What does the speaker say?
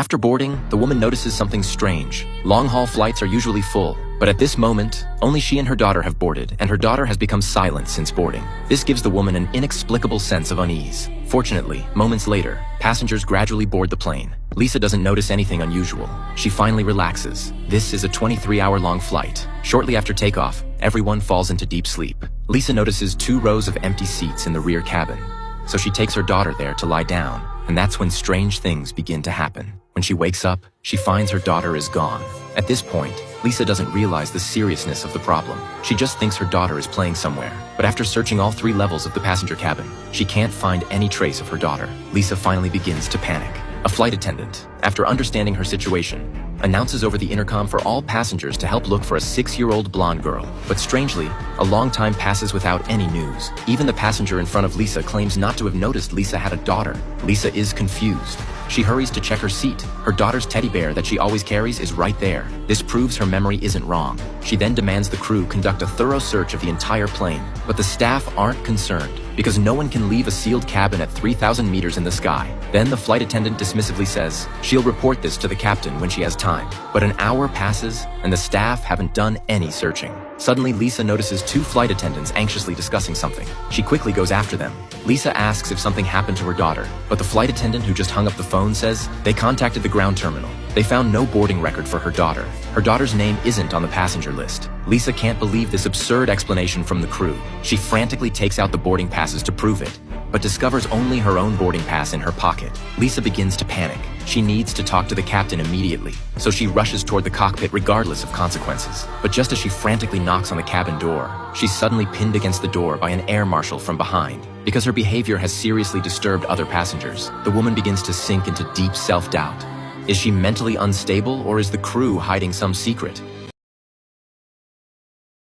After boarding, the woman notices something strange. Long-haul flights are usually full, but at this moment, only she and her daughter have boarded, and her daughter has become silent since boarding. This gives the woman an inexplicable sense of unease. Fortunately, moments later, passengers gradually board the plane. Lisa doesn't notice anything unusual. She finally relaxes. This is a 23-hour-long flight. Shortly after takeoff, everyone falls into deep sleep. Lisa notices 2 rows of empty seats in the rear cabin. So she takes her daughter there to lie down, and that's when strange things begin to happen. When she wakes up, she finds her daughter is gone. At this point, Lisa doesn't realize the seriousness of the problem. She just thinks her daughter is playing somewhere. But after searching all 3 levels of the passenger cabin, she can't find any trace of her daughter. Lisa finally begins to panic. A flight attendant, after understanding her situation, announces over the intercom for all passengers to help look for a 6-year-old blonde girl. But strangely, a long time passes without any news. Even the passenger in front of Lisa claims not to have noticed Lisa had a daughter. Lisa is confused. She hurries to check her seat. Her daughter's teddy bear that she always carries is right there. This proves her memory isn't wrong. She then demands the crew conduct a thorough search of the entire plane. But the staff aren't concerned, because no one can leave a sealed cabin at 3,000 meters in the sky. Then the flight attendant dismissively says she'll report this to the captain when she has time. But an hour passes, and the staff haven't done any searching. Suddenly, Lisa notices 2 flight attendants anxiously discussing something. She quickly goes after them. Lisa asks if something happened to her daughter, but the flight attendant who just hung up the phone says they contacted the ground terminal. They found no boarding record for her daughter. Her daughter's name isn't on the passenger list. Lisa can't believe this absurd explanation from the crew. She frantically takes out the boarding passes to prove it, but discovers only her own boarding pass in her pocket. Lisa begins to panic. She needs to talk to the captain immediately, so she rushes toward the cockpit regardless of consequences. But just as she frantically knocks on the cabin door, she's suddenly pinned against the door by an air marshal from behind. Because her behavior has seriously disturbed other passengers, the woman begins to sink into deep self-doubt. Is she mentally unstable, or is the crew hiding some secret?